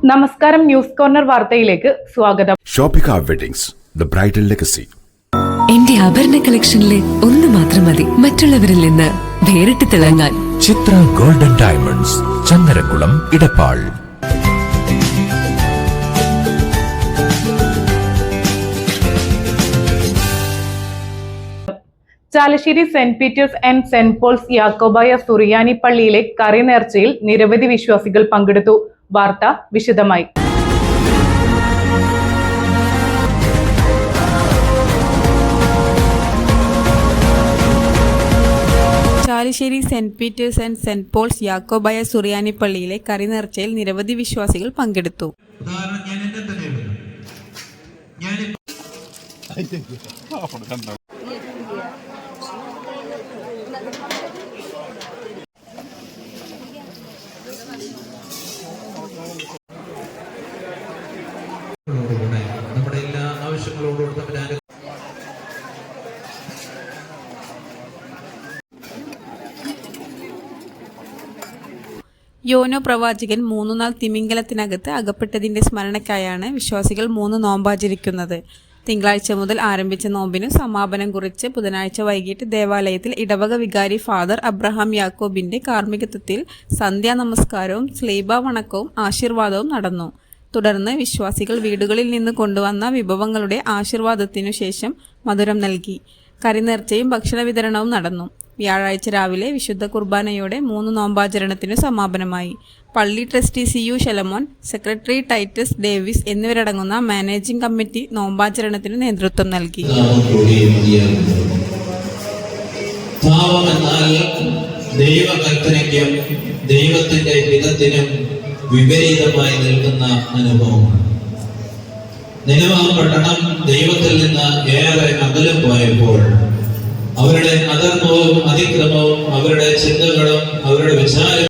നമസ്കാരം, news corner വാർത്തയിലേക്ക് സ്വാഗതം. Shoppika weddings, the bridal legacy. എന്റെ ആഭരണ കളക്ഷനിലെ ഒന്ന് മാത്രം മതി മറ്റുള്ളവരിൽ നിന്ന് വേറിട്ട് തിളങ്ങാൻ. Chithra golden diamonds, Changaramkulam, Edappal. Chalissery saint Peter's and saint Paul's Yakobaya Suriyani പള്ളിയിലെ കറി നേർച്ചയിൽ നിരവധി വിശ്വാസികൾ പങ്കെടുത്തു. വാർത്ത വിശദമായി. Chalissery saint Peter's and saint Paul's Yakobaya Suriyani പള്ളിയിലെ കറി നേർച്ചയിൽ നിരവധി വിശ്വാസികൾ പങ്കെടുത്തു. നമ്മുടെ എല്ലാ ആവശ്യങ്ങളോടും യോനോ പ്രവാചകൻ 3 നാൾ തിമിംഗലത്തിനകത്ത് അകപ്പെട്ടതിന്റെ സ്മരണയ്ക്കായാണ് വിശ്വാസികൾ 3 നോമ്പാചരിക്കുന്നത്. തിങ്കളാഴ്ച മുതൽ ആരംഭിച്ച നോമ്പിന് സമാപനം കുറിച്ച് ബുധനാഴ്ച വൈകിട്ട് ദേവാലയത്തിൽ ഇടവക വികാരി ഫാദർ അബ്രഹാം യാക്കോബിന്റെ കാർമ്മികത്വത്തിൽ സന്ധ്യാനമസ്കാരവും സ്ലീബ വണക്കവും ആശീർവാദവും നടന്നു. തുടർന്ന് വിശ്വാസികൾ വീടുകളിൽ നിന്ന് കൊണ്ടുവന്ന വിഭവങ്ങളുടെ ആശീർവാദത്തിനു ശേഷം മധുരം നൽകി. കരിനേർച്ചയും ഭക്ഷണ വിതരണവും നടന്നു. വ്യാഴാഴ്ച രാവിലെ വിശുദ്ധ കുർബാനയോടെ 3 നോമ്പാചരണത്തിനു സമാപനമായി. പള്ളി trustee CU Shalamon, secretary Titus Davis എന്നിവരടങ്ങുന്ന മാനേജിംഗ് കമ്മിറ്റി നോമ്പാചരണത്തിന് നേതൃത്വം നൽകി. ദൈവകൽപ്പനയ്ക്കും ദൈവത്തിന്റെ ഹിതത്തിനും വിപരീതമായി നിൽക്കുന്ന അനുഭവമാണ്. നിനവാം പട്ടണം ദൈവത്തിൽ നിന്ന് ഏറെ അകലം പോയപ്പോൾ അവരുടെ അധർമ്മവും അതിക്രമവും അവരുടെ ചിന്തകളും അവരുടെ വിചാരം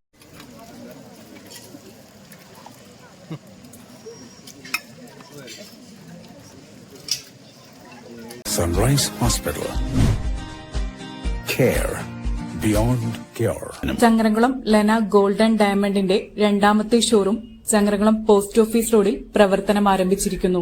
sunrise hospital, care beyond cure. Changaramkulam Lena golden ഡയമണ്ടിന്റെ 2ാമത്തെ ഷോറൂം ചങ്ങരംകുളം പോസ്റ്റ് ഓഫീസ് റോഡിൽ പ്രവർത്തനം ആരംഭിച്ചിരിക്കുന്നു.